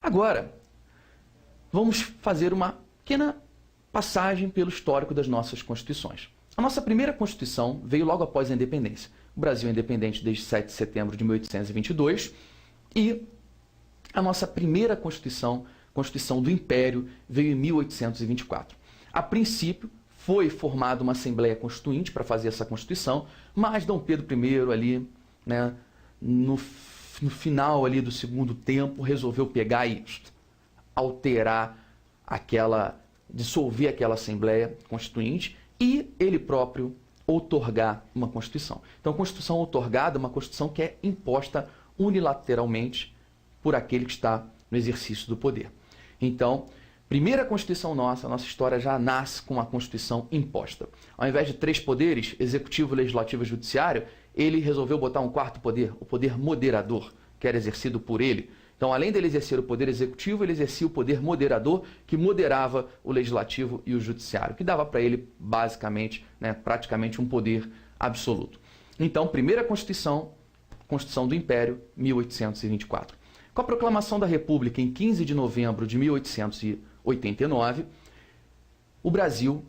Agora, vamos fazer uma pequena passagem pelo histórico das nossas constituições. A nossa primeira Constituição veio logo após a independência. O Brasil é independente desde 7 de setembro de 1822 e a nossa primeira Constituição, Constituição do Império, veio em 1824. A princípio, foi formada uma Assembleia Constituinte para fazer essa Constituição, mas Dom Pedro I, ali, né, no final ali do segundo tempo, resolveu pegar e alterar dissolver aquela Assembleia Constituinte e ele próprio outorgar uma Constituição. Então, a Constituição outorgada é uma Constituição que é imposta unilateralmente por aquele que está no exercício do poder. Então, primeira Constituição nossa, a nossa história já nasce com uma Constituição imposta. Ao invés de 3 poderes, executivo, legislativo e judiciário, ele resolveu botar um quarto poder, o poder moderador, que era exercido por ele. Então, além dele exercer o poder executivo, ele exercia o poder moderador, que moderava o legislativo e o judiciário, que dava para ele, basicamente, né, praticamente um poder absoluto. Então, primeira Constituição, Constituição do Império, 1824. Com a proclamação da República em 15 de novembro de 1889, o Brasil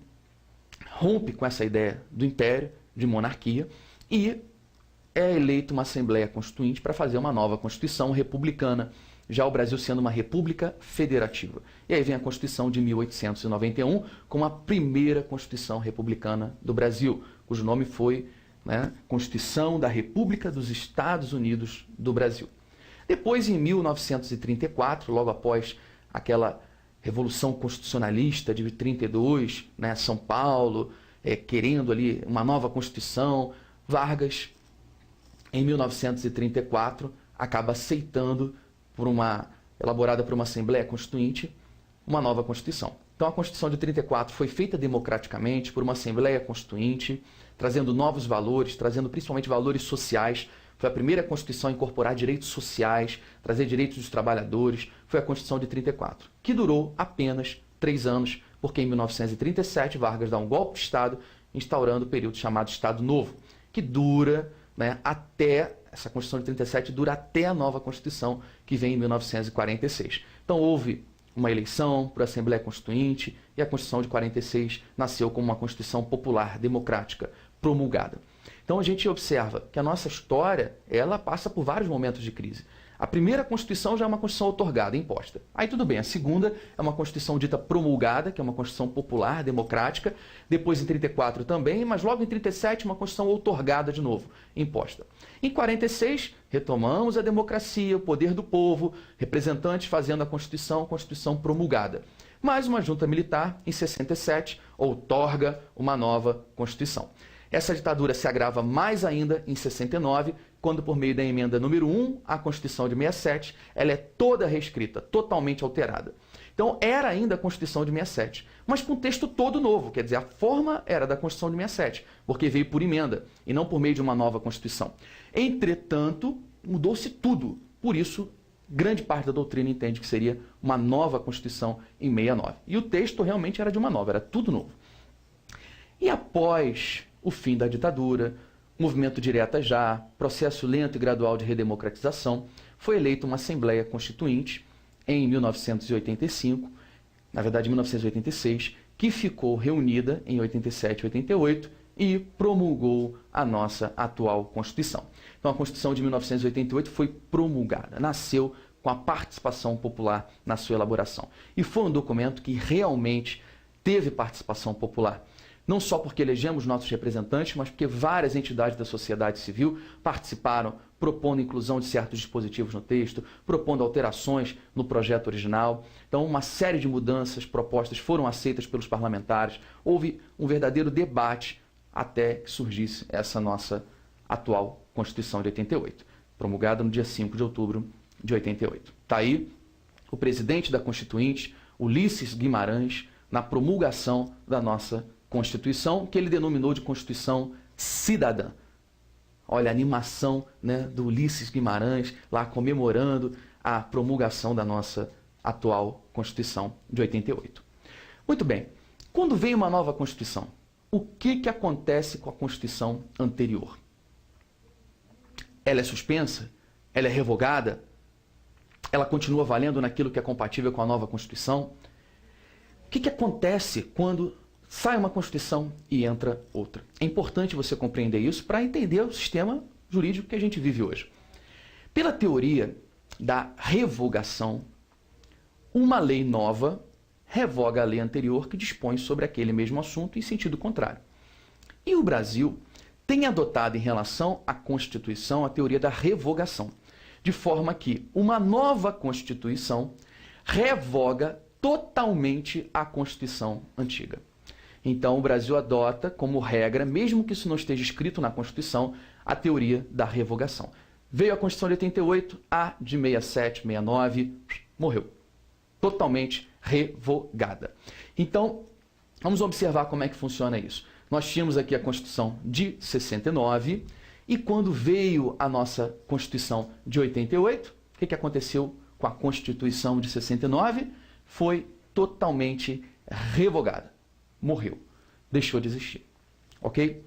rompe com essa ideia do Império, de monarquia, e é eleita uma Assembleia Constituinte para fazer uma nova Constituição republicana, já o Brasil sendo uma república federativa. E aí vem a Constituição de 1891, como a primeira Constituição republicana do Brasil, cujo nome foi, né, Constituição da República dos Estados Unidos do Brasil. Depois, em 1934, logo após aquela Revolução Constitucionalista de 32, né, São Paulo, querendo ali uma nova Constituição, Vargas, em 1934, acaba aceitando, elaborada por uma Assembleia Constituinte, uma nova Constituição. Então, a Constituição de 34 foi feita democraticamente por uma Assembleia Constituinte, trazendo novos valores, trazendo principalmente valores sociais. Foi a primeira Constituição a incorporar direitos sociais, trazer direitos dos trabalhadores. Foi a Constituição de 34, que durou apenas 3 anos, porque em 1937 Vargas dá um golpe de Estado, instaurando o período chamado Estado Novo, que dura, né, essa Constituição de 37 dura até a nova Constituição, que vem em 1946. Então houve uma eleição para a Assembleia Constituinte e a Constituição de 46 nasceu como uma Constituição popular, democrática, promulgada. Então a gente observa que a nossa história, ela passa por vários momentos de crise. A primeira Constituição já é uma Constituição outorgada, imposta. Aí tudo bem, a segunda é uma Constituição dita promulgada, que é uma Constituição popular, democrática. Depois em 34 também, mas logo em 37 uma Constituição outorgada de novo, imposta. Em 46 retomamos a democracia, o poder do povo, representantes fazendo a Constituição promulgada. Mais uma junta militar, em 67, outorga uma nova Constituição. Essa ditadura se agrava mais ainda em 69, quando por meio da emenda número 1 à Constituição de 67, ela é toda reescrita, totalmente alterada. Então era ainda a Constituição de 67, mas com um texto todo novo, quer dizer, a forma era da Constituição de 67, porque veio por emenda e não por meio de uma nova Constituição. Entretanto, mudou-se tudo, por isso grande parte da doutrina entende que seria uma nova Constituição em 69. E o texto realmente era de uma nova, era tudo novo. E após o fim da ditadura, movimento direta já, processo lento e gradual de redemocratização, foi eleita uma Assembleia Constituinte em 1985, na verdade em 1986, que ficou reunida em 87 e 88 e promulgou a nossa atual Constituição. Então a Constituição de 1988 foi promulgada, nasceu com a participação popular na sua elaboração. E foi um documento que realmente teve participação popular. Não só porque elegemos nossos representantes, mas porque várias entidades da sociedade civil participaram, propondo inclusão de certos dispositivos no texto, propondo alterações no projeto original. Então, uma série de mudanças propostas foram aceitas pelos parlamentares. Houve um verdadeiro debate até que surgisse essa nossa atual Constituição de 88, promulgada no dia 5 de outubro de 88. Está aí o presidente da Constituinte, Ulisses Guimarães, na promulgação da nossa Constituição, que ele denominou de Constituição Cidadã. Olha a animação, né, do Ulisses Guimarães lá comemorando a promulgação da nossa atual Constituição de 88. Muito bem, quando vem uma nova Constituição, o que acontece com a Constituição anterior? Ela é suspensa? Ela é revogada? ela continua valendo naquilo que é compatível com a nova Constituição? O que acontece quando sai uma Constituição e entra outra? É importante você compreender isso para entender o sistema jurídico que a gente vive hoje. Pela teoria da revogação, uma lei nova revoga a lei anterior que dispõe sobre aquele mesmo assunto em sentido contrário. E o Brasil tem adotado em relação à Constituição a teoria da revogação, de forma que uma nova Constituição revoga totalmente a Constituição antiga. Então o Brasil adota como regra, mesmo que isso não esteja escrito na Constituição, a teoria da revogação. Veio a Constituição de 88, a de 67, 69, morreu. Totalmente revogada. Então, vamos observar como é que funciona isso. Nós tínhamos aqui a Constituição de 69 e quando veio a nossa Constituição de 88, o que aconteceu com a Constituição de 69? Foi totalmente revogada. Morreu. Deixou de existir. Ok?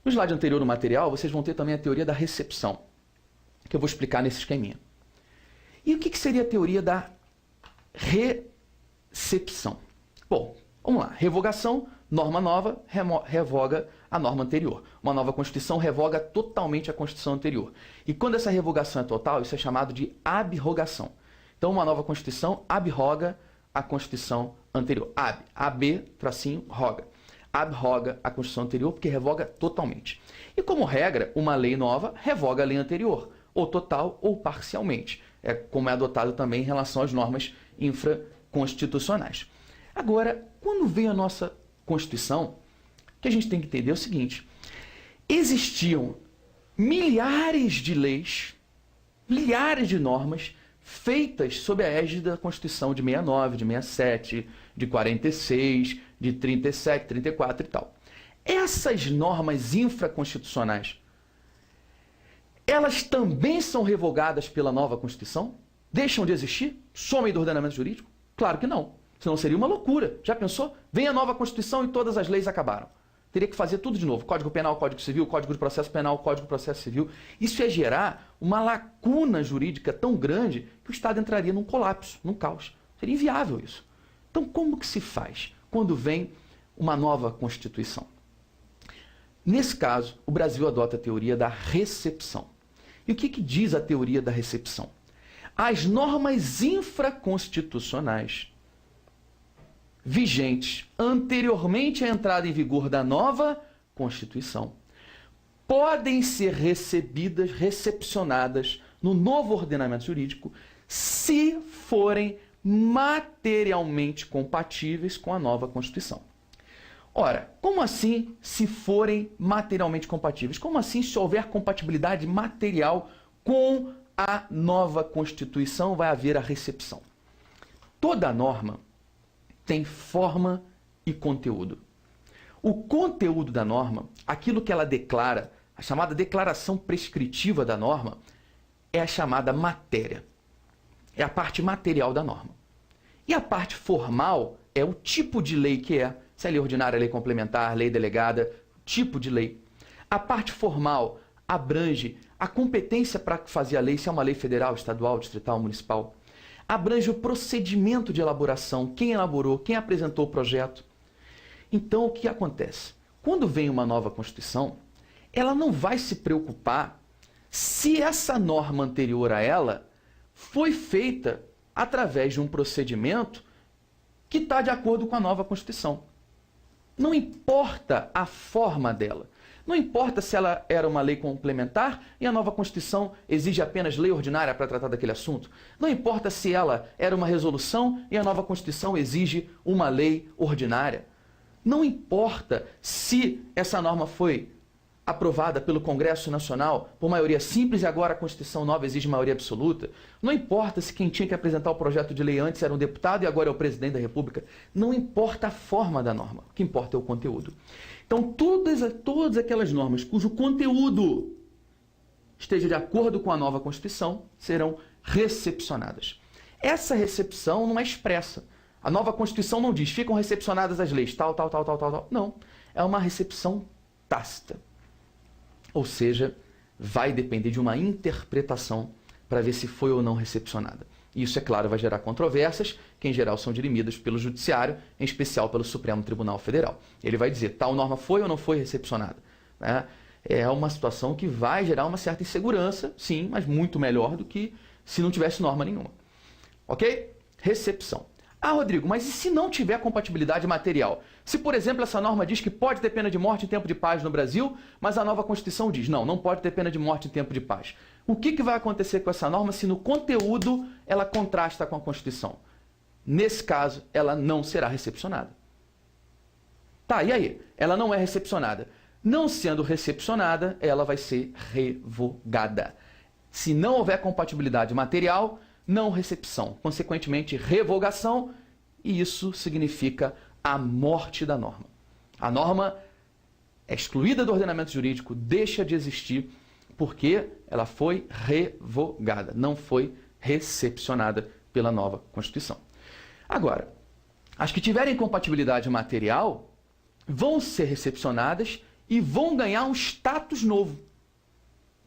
No slide anterior do material, vocês vão ter também a teoria da recepção, que eu vou explicar nesse esqueminha. E o que seria a teoria da recepção? Bom, vamos lá. Revogação, norma nova, revoga a norma anterior. Uma nova Constituição revoga totalmente a Constituição anterior. E quando essa revogação é total, isso é chamado de abrogação. Então, uma nova Constituição abroga a Constituição anterior. Roga. Abroga a Constituição anterior porque revoga totalmente. E como regra, uma lei nova revoga a lei anterior, ou total ou parcialmente. É como é adotado também em relação às normas infraconstitucionais. Agora, quando vem a nossa Constituição, o que a gente tem que entender é o seguinte: existiam milhares de leis, milhares de normas feitas sob a égide da Constituição de 69, de 67, de 46, de 37, 34 e tal. Essas normas infraconstitucionais, elas também são revogadas pela nova Constituição? Deixam de existir? Somem do ordenamento jurídico? Claro que não. Senão seria uma loucura. Já pensou? Vem a nova Constituição e todas as leis acabaram. Teria que fazer tudo de novo. Código Penal, Código Civil, Código de Processo Penal, Código de Processo Civil. Isso ia gerar uma lacuna jurídica tão grande que o Estado entraria num colapso, num caos. Seria inviável isso. Então, como que se faz quando vem uma nova Constituição? Nesse caso, o Brasil adota a teoria da recepção. E o que diz a teoria da recepção? As normas infraconstitucionais vigentes anteriormente à entrada em vigor da nova Constituição podem ser recepcionadas no novo ordenamento jurídico se forem materialmente compatíveis com a nova Constituição. Ora, como assim se forem materialmente compatíveis? Como assim se houver compatibilidade material com a nova Constituição vai haver a recepção? Toda norma tem forma e conteúdo. O conteúdo da norma, aquilo que ela declara, a chamada declaração prescritiva da norma, é a chamada matéria. É a parte material da norma. E a parte formal é o tipo de lei que é, se é lei ordinária, lei complementar, lei delegada, tipo de lei. A parte formal abrange a competência para fazer a lei, se é uma lei federal, estadual, distrital, municipal. Abrange o procedimento de elaboração, quem elaborou, quem apresentou o projeto. Então, o que acontece? Quando vem uma nova Constituição, ela não vai se preocupar se essa norma anterior a ela foi feita através de um procedimento que está de acordo com a nova Constituição. Não importa a forma dela. Não importa se ela era uma lei complementar e a nova Constituição exige apenas lei ordinária para tratar daquele assunto. Não importa se ela era uma resolução e a nova Constituição exige uma lei ordinária. Não importa se essa norma foi aprovada pelo Congresso Nacional por maioria simples e agora a Constituição nova exige maioria absoluta. Não importa se quem tinha que apresentar o projeto de lei antes era um deputado e agora é o presidente da República. Não importa a forma da norma, o que importa é o conteúdo. Então, todas aquelas normas cujo conteúdo esteja de acordo com a nova Constituição serão recepcionadas. Essa recepção não é expressa. A nova Constituição não diz, ficam recepcionadas as leis, tal. Não, é uma recepção tácita. Ou seja, vai depender de uma interpretação para ver se foi ou não recepcionada. Isso, é claro, vai gerar controvérsias, que em geral são dirimidas pelo Judiciário, em especial pelo Supremo Tribunal Federal. Ele vai dizer, tal norma foi ou não foi recepcionada, né? É uma situação que vai gerar uma certa insegurança, sim, mas muito melhor do que se não tivesse norma nenhuma. Ok? Recepção. Ah, Rodrigo, mas e se não tiver compatibilidade material? Se, por exemplo, essa norma diz que pode ter pena de morte em tempo de paz no Brasil, mas a nova Constituição diz, não pode ter pena de morte em tempo de paz. O que vai acontecer com essa norma se no conteúdo ela contrasta com a Constituição? Nesse caso, ela não será recepcionada. Tá, e aí? Ela não é recepcionada. Não sendo recepcionada, ela vai ser revogada. Se não houver compatibilidade material, não recepção. Consequentemente, revogação, e isso significa a morte da norma. A norma é excluída do ordenamento jurídico, deixa de existir, porque ela foi revogada, não foi recepcionada pela nova Constituição. Agora, as que tiverem compatibilidade material vão ser recepcionadas e vão ganhar um status novo.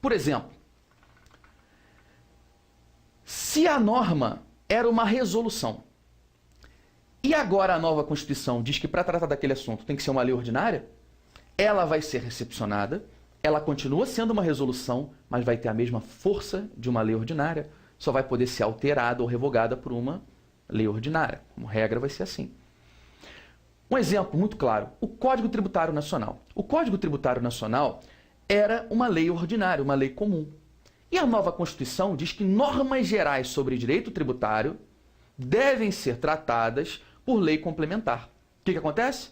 Por exemplo, se a norma era uma resolução e agora a nova Constituição diz que para tratar daquele assunto tem que ser uma lei ordinária, ela vai ser recepcionada, ela continua sendo uma resolução, mas vai ter a mesma força de uma lei ordinária, só vai poder ser alterada ou revogada por uma lei ordinária. Como regra, vai ser assim. Um exemplo muito claro, o Código Tributário Nacional. O Código Tributário Nacional era uma lei ordinária, uma lei comum. E a nova Constituição diz que normas gerais sobre direito tributário devem ser tratadas por lei complementar. O que acontece?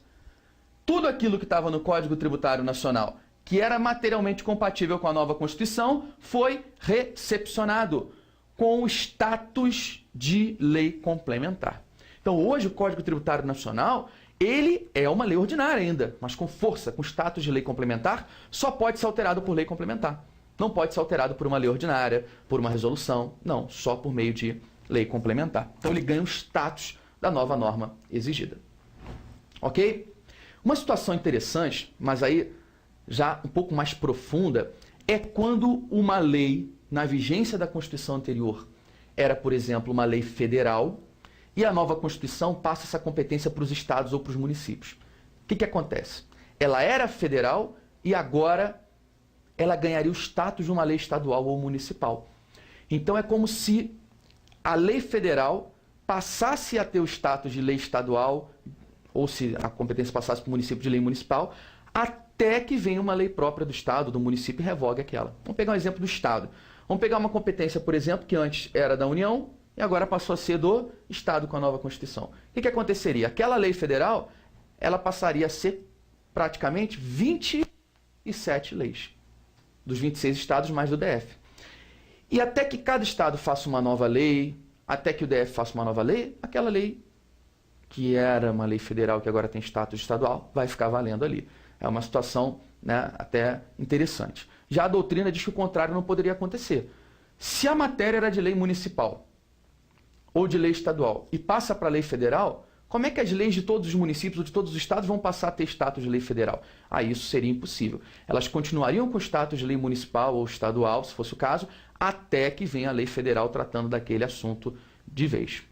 Tudo aquilo que estava no Código Tributário Nacional, que era materialmente compatível com a nova Constituição, foi recepcionado com o status de lei complementar. Então, hoje, o Código Tributário Nacional, ele é uma lei ordinária ainda, mas com força, com status de lei complementar, só pode ser alterado por lei complementar. Não pode ser alterado por uma lei ordinária, por uma resolução, não, só por meio de lei complementar. Então, ele ganha o status da nova norma exigida. Ok? Uma situação interessante, mas aí já um pouco mais profunda, é quando uma lei, na vigência da Constituição anterior, era, por exemplo, uma lei federal, e a nova Constituição passa essa competência para os estados ou para os municípios. O que acontece? Ela era federal e agora ela ganharia o status de uma lei estadual ou municipal. Então é como se a lei federal passasse a ter o status de lei estadual, ou se a competência passasse para o município de lei municipal, até que venha uma lei própria do estado, do município e revogue aquela. Vamos pegar um exemplo do estado. Vamos pegar uma competência, por exemplo, que antes era da União e agora passou a ser do estado com a nova Constituição. O que aconteceria? Aquela lei federal, ela passaria a ser praticamente 27 leis, dos 26 estados mais do DF. E até que cada estado faça uma nova lei, até que o DF faça uma nova lei, aquela lei que era uma lei federal, que agora tem status estadual, vai ficar valendo ali. É uma situação, né, até interessante. Já a doutrina diz que o contrário não poderia acontecer. Se a matéria era de lei municipal ou de lei estadual e passa para a lei federal, como é que as leis de todos os municípios ou de todos os estados vão passar a ter status de lei federal? Ah, isso seria impossível. Elas continuariam com status de lei municipal ou estadual, se fosse o caso, até que venha a lei federal tratando daquele assunto de vez.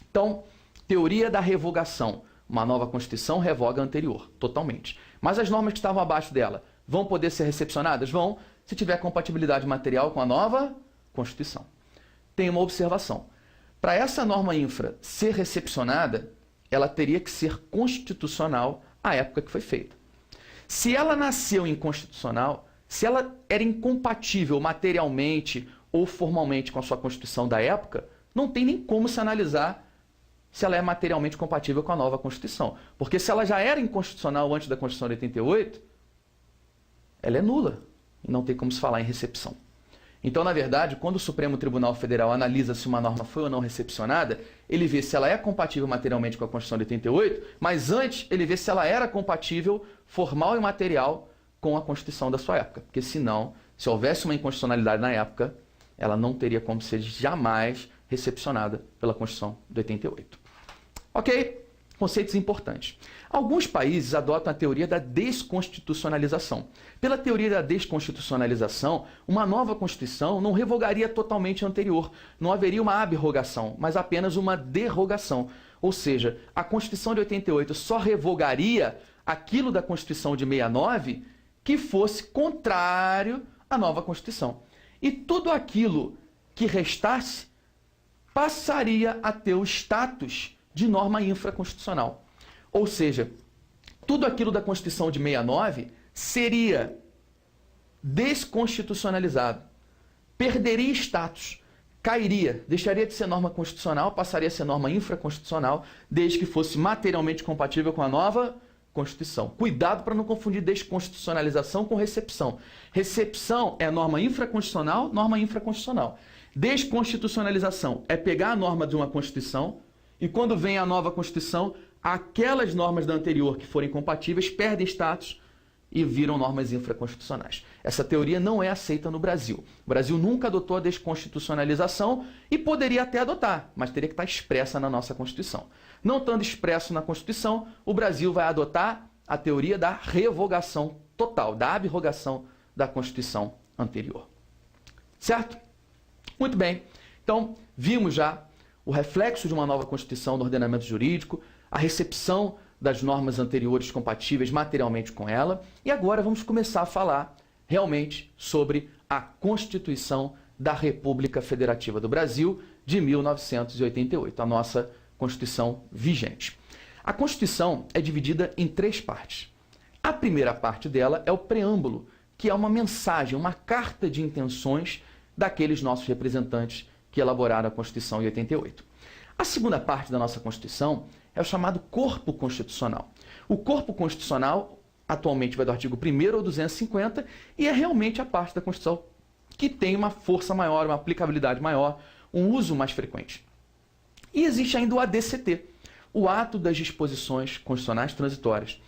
Então, teoria da revogação. Uma nova Constituição revoga a anterior, totalmente. Mas as normas que estavam abaixo dela vão poder ser recepcionadas? Vão, se tiver compatibilidade material com a nova Constituição. Tem uma observação. Para essa norma infra ser recepcionada, ela teria que ser constitucional à época que foi feita. Se ela nasceu inconstitucional, se ela era incompatível materialmente ou formalmente com a sua Constituição da época, não tem nem como se analisar se ela é materialmente compatível com a nova Constituição. Porque se ela já era inconstitucional antes da Constituição de 88, ela é nula e não tem como se falar em recepção. Então, na verdade, quando o Supremo Tribunal Federal analisa se uma norma foi ou não recepcionada, ele vê se ela é compatível materialmente com a Constituição de 88, mas antes ele vê se ela era compatível formal e material com a Constituição da sua época. Porque senão, se houvesse uma inconstitucionalidade na época, ela não teria como ser jamais recepcionada pela Constituição de 88. Ok? conceitos importantes. Alguns países adotam a teoria da desconstitucionalização. Pela teoria da desconstitucionalização, uma nova Constituição não revogaria totalmente a anterior, não haveria uma abrogação, mas apenas uma derrogação. Ou seja, a Constituição de 88 só revogaria aquilo da Constituição de 69 que fosse contrário à nova Constituição. E tudo aquilo que restasse passaria a ter o status de norma infraconstitucional. Ou seja, tudo aquilo da Constituição de 69 seria desconstitucionalizado, perderia status, cairia, deixaria de ser norma constitucional, passaria a ser norma infraconstitucional, desde que fosse materialmente compatível com a nova Constituição. Cuidado para não confundir desconstitucionalização com recepção. Recepção é norma infraconstitucional, norma infraconstitucional. Desconstitucionalização é pegar a norma de uma Constituição e quando vem a nova Constituição, aquelas normas da anterior que forem compatíveis perdem status e viram normas infraconstitucionais. Essa teoria não é aceita no Brasil. O Brasil nunca adotou a desconstitucionalização e poderia até adotar, mas teria que estar expressa na nossa Constituição. Não estando expresso na Constituição, o Brasil vai adotar a teoria da revogação total, da abrogação da Constituição anterior. Certo? Muito bem. Então, vimos já o reflexo de uma nova Constituição no ordenamento jurídico, a recepção das normas anteriores compatíveis materialmente com ela, e agora vamos começar a falar realmente sobre a Constituição da República Federativa do Brasil de 1988, a nossa Constituição vigente. A Constituição é dividida em 3 partes. A primeira parte dela é o preâmbulo, que é uma mensagem, uma carta de intenções daqueles nossos representantes que elaboraram a Constituição em 88. A segunda parte da nossa Constituição é o chamado corpo constitucional. O corpo constitucional atualmente vai do artigo 1º ao 250 e é realmente a parte da Constituição que tem uma força maior, uma aplicabilidade maior, um uso mais frequente. E existe ainda o ADCT, o Ato das Disposições Constitucionais Transitórias.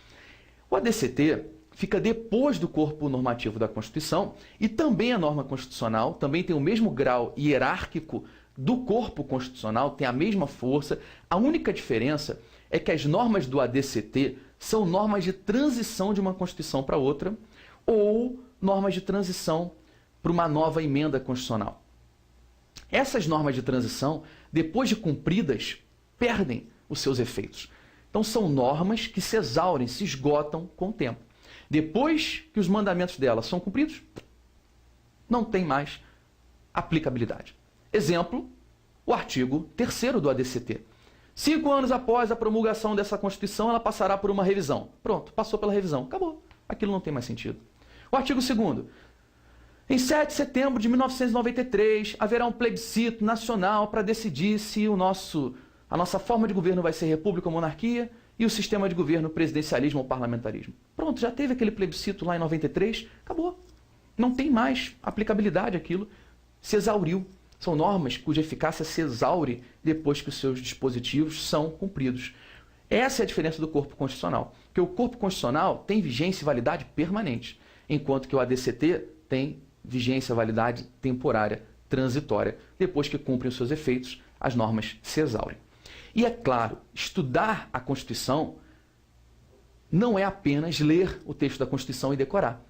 O ADCT fica depois do corpo normativo da Constituição e também a norma constitucional, também tem o mesmo grau hierárquico do corpo constitucional, tem a mesma força. A única diferença é que as normas do ADCT são normas de transição de uma Constituição para outra ou normas de transição para uma nova emenda constitucional. Essas normas de transição, depois de cumpridas, perdem os seus efeitos. Então são normas que se exaurem, se esgotam com o tempo. Depois que os mandamentos delas são cumpridos, não tem mais aplicabilidade. Exemplo, o artigo 3º do ADCT. 5 anos após a promulgação dessa Constituição, ela passará por uma revisão. Pronto, passou pela revisão. Acabou. Aquilo não tem mais sentido. O artigo 2º. Em 7 de setembro de 1993, haverá um plebiscito nacional para decidir se a nossa forma de governo vai ser república ou monarquia e o sistema de governo presidencialismo ou parlamentarismo. Pronto, já teve aquele plebiscito lá em 93, acabou. Não tem mais aplicabilidade aquilo. Se exauriu. São normas cuja eficácia se exaure depois que os seus dispositivos são cumpridos. Essa é a diferença do corpo constitucional. Porque o corpo constitucional tem vigência e validade permanente, enquanto que o ADCT tem vigência e validade temporária, transitória. Depois que cumprem os seus efeitos, as normas se exaurem. E é claro, estudar a Constituição não é apenas ler o texto da Constituição e decorar.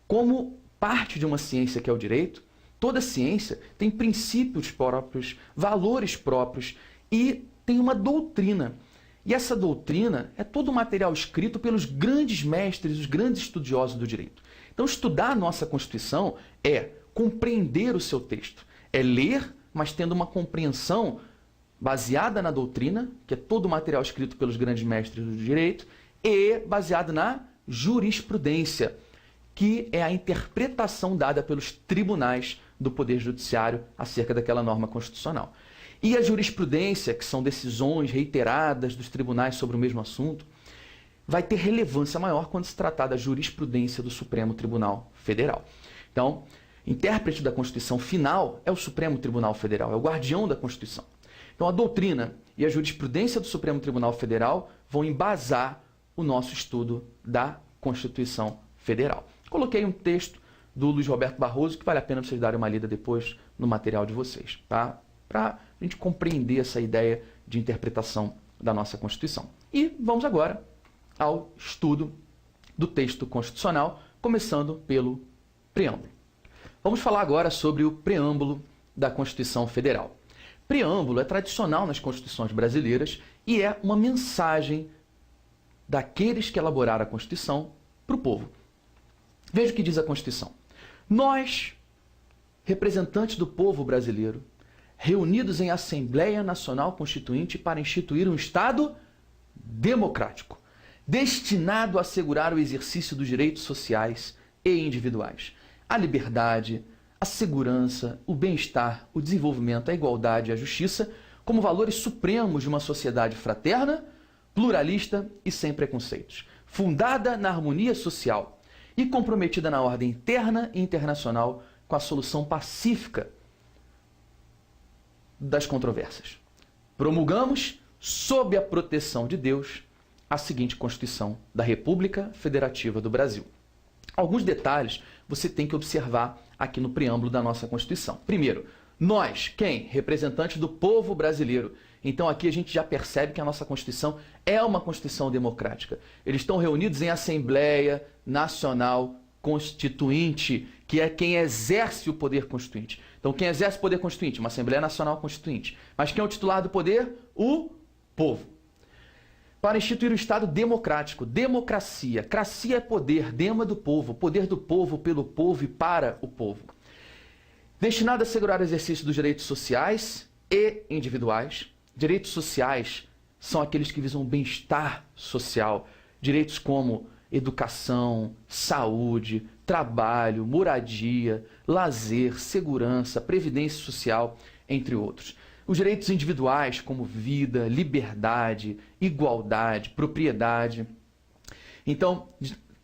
Como parte de uma ciência que é o direito, toda ciência tem princípios próprios, valores próprios e tem uma doutrina. E essa doutrina é todo o material escrito pelos grandes mestres, os grandes estudiosos do direito. Então, estudar a nossa Constituição é compreender o seu texto, é ler, mas tendo uma compreensão baseada na doutrina, que é todo o material escrito pelos grandes mestres do direito, e baseado na jurisprudência, que é a interpretação dada pelos tribunais do Poder Judiciário acerca daquela norma constitucional. E a jurisprudência, que são decisões reiteradas dos tribunais sobre o mesmo assunto, vai ter relevância maior quando se tratar da jurisprudência do Supremo Tribunal Federal. Então, intérprete da Constituição final é o Supremo Tribunal Federal, é o guardião da Constituição. Então, a doutrina e a jurisprudência do Supremo Tribunal Federal vão embasar o nosso estudo da Constituição Federal. Coloquei um texto do Luiz Roberto Barroso que vale a pena vocês darem uma lida depois no material de vocês, tá? Para a gente compreender essa ideia de interpretação da nossa Constituição. E vamos agora ao estudo do texto constitucional, começando pelo preâmbulo. Vamos falar agora sobre o preâmbulo da Constituição Federal. Preâmbulo é tradicional nas constituições brasileiras e é uma mensagem daqueles que elaboraram a Constituição para o povo. Veja o que diz a Constituição. Nós, representantes do povo brasileiro, reunidos em Assembleia Nacional Constituinte para instituir um Estado democrático, destinado a assegurar o exercício dos direitos sociais e individuais, a liberdade, a segurança, o bem-estar, o desenvolvimento, a igualdade e a justiça como valores supremos de uma sociedade fraterna, pluralista e sem preconceitos, fundada na harmonia social e comprometida na ordem interna e internacional com a solução pacífica das controvérsias. Promulgamos, sob a proteção de Deus, a seguinte Constituição da República Federativa do Brasil. Alguns detalhes você tem que observar aqui no preâmbulo da nossa Constituição. Primeiro, nós, quem? Representantes do povo brasileiro. Então aqui a gente já percebe que a nossa Constituição é uma Constituição democrática. Eles estão reunidos em Assembleia Nacional Constituinte, que é quem exerce o poder constituinte. Então quem exerce o poder constituinte? Uma Assembleia Nacional Constituinte. Mas quem é o titular do poder? O povo. Para instituir um Estado democrático. Democracia. Cracia é poder, dema do povo. Poder do povo, pelo povo e para o povo. Destinado a assegurar o exercício dos direitos sociais e individuais. Direitos sociais são aqueles que visam o bem-estar social. Direitos como educação, saúde, trabalho, moradia, lazer, segurança, previdência social, entre outros. Os direitos individuais, como vida, liberdade, igualdade, propriedade. Então,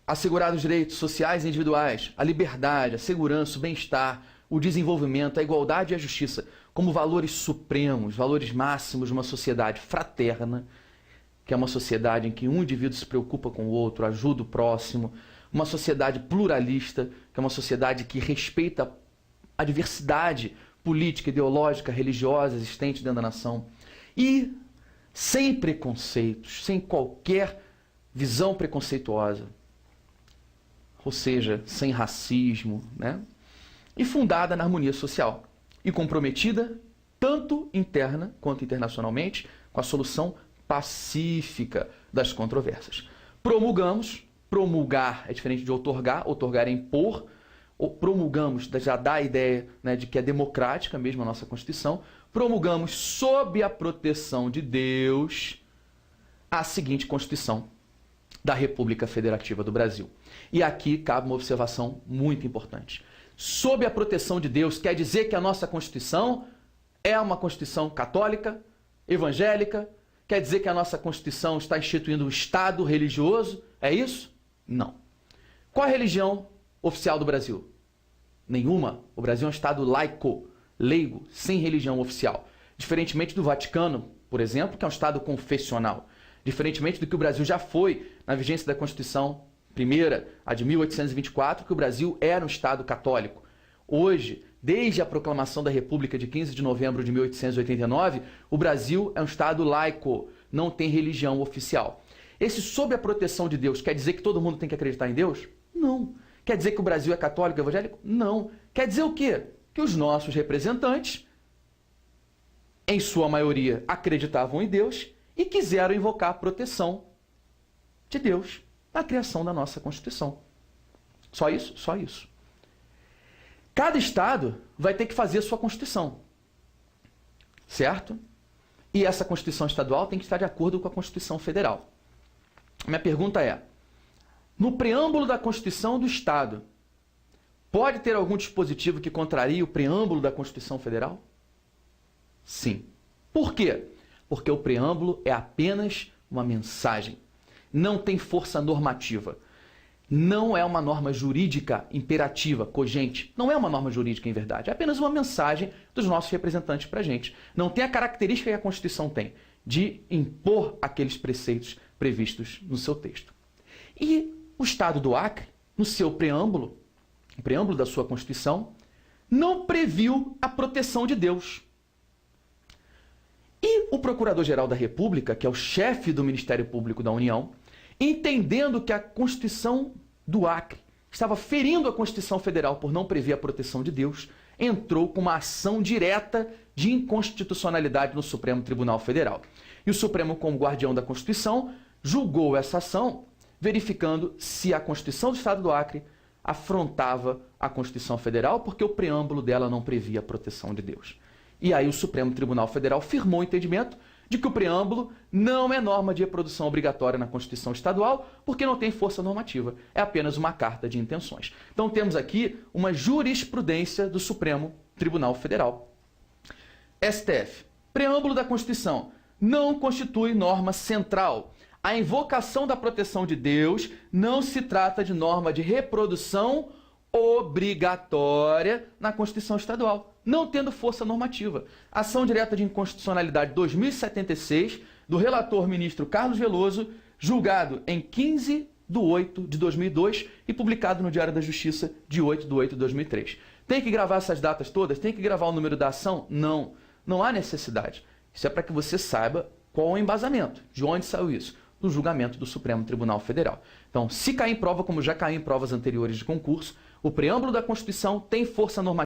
assegurar os direitos sociais e individuais, a liberdade, a segurança, o bem-estar, o desenvolvimento, a igualdade e a justiça, como valores supremos, valores máximos de uma sociedade fraterna, que é uma sociedade em que um indivíduo se preocupa com o outro, ajuda o próximo, uma sociedade pluralista, que é uma sociedade que respeita a diversidade política, ideológica, religiosa existente dentro da nação, e sem preconceitos, sem qualquer visão preconceituosa, ou seja, sem racismo, né? E fundada na harmonia social, e comprometida, tanto interna quanto internacionalmente, com a solução pacífica das controvérsias. Promulgamos, promulgar é diferente de outorgar, outorgar é impor, promulgamos, já dá a ideia, né, de que é democrática mesmo a nossa Constituição, promulgamos sob a proteção de Deus a seguinte Constituição da República Federativa do Brasil. E aqui cabe uma observação muito importante. Sob a proteção de Deus quer dizer que a nossa Constituição é uma Constituição católica, evangélica, quer dizer que a nossa Constituição está instituindo um Estado religioso? É isso? Não. Qual a religião oficial do Brasil? Nenhuma. O Brasil é um Estado laico, leigo, sem religião oficial. Diferentemente do Vaticano, por exemplo, que é um Estado confessional. Diferentemente do que o Brasil já foi na vigência da Constituição primeira, a de 1824, que o Brasil era um Estado católico. Hoje, desde a proclamação da República de 15 de novembro de 1889, o Brasil é um Estado laico, não tem religião oficial. Esse sob a proteção de Deus quer dizer que todo mundo tem que acreditar em Deus? Não. Quer dizer que o Brasil é católico, evangélico? Não. Quer dizer o quê? Que os nossos representantes, em sua maioria, acreditavam em Deus e quiseram invocar a proteção de Deus na criação da nossa Constituição. Só isso? Só isso. Cada Estado vai ter que fazer a sua Constituição, certo? E essa Constituição estadual tem que estar de acordo com a Constituição Federal. Minha pergunta é, no preâmbulo da Constituição do Estado, pode ter algum dispositivo que contrarie o preâmbulo da Constituição Federal? Sim. Por quê? Porque o preâmbulo é apenas uma mensagem. Não tem força normativa. Não é uma norma jurídica imperativa, cogente. Não é uma norma jurídica em verdade. É apenas uma mensagem dos nossos representantes para a gente. Não tem a característica que a Constituição tem, de impor aqueles preceitos previstos no seu texto. E o Estado do Acre, no seu preâmbulo, o preâmbulo da sua Constituição, não previu a proteção de Deus. E o Procurador-Geral da República, que é o chefe do Ministério Público da União, entendendo que a Constituição do Acre estava ferindo a Constituição Federal por não prever a proteção de Deus, entrou com uma ação direta de inconstitucionalidade no Supremo Tribunal Federal. E o Supremo, como guardião da Constituição, julgou essa ação, verificando se a Constituição do Estado do Acre afrontava a Constituição Federal, porque o preâmbulo dela não previa a proteção de Deus. E aí o Supremo Tribunal Federal firmou o entendimento de que o preâmbulo não é norma de reprodução obrigatória na Constituição Estadual, porque não tem força normativa, é apenas uma carta de intenções. Então temos aqui uma jurisprudência do Supremo Tribunal Federal. STF. Preâmbulo da Constituição não constitui norma central. A invocação da proteção de Deus não se trata de norma de reprodução obrigatória na Constituição Estadual, não tendo força normativa. Ação direta de inconstitucionalidade 2076 do relator ministro Carlos Veloso, julgado em 15/8/2002 e publicado no Diário da Justiça de 8/8/2003. Tem que gravar essas datas todas? Tem que gravar o número da ação? Não. Não há necessidade. Isso é para que você saiba qual é o embasamento, de onde saiu isso, do julgamento do Supremo Tribunal Federal. Então, se cair em prova, como já caiu em provas anteriores de concurso, o preâmbulo da Constituição tem força normativa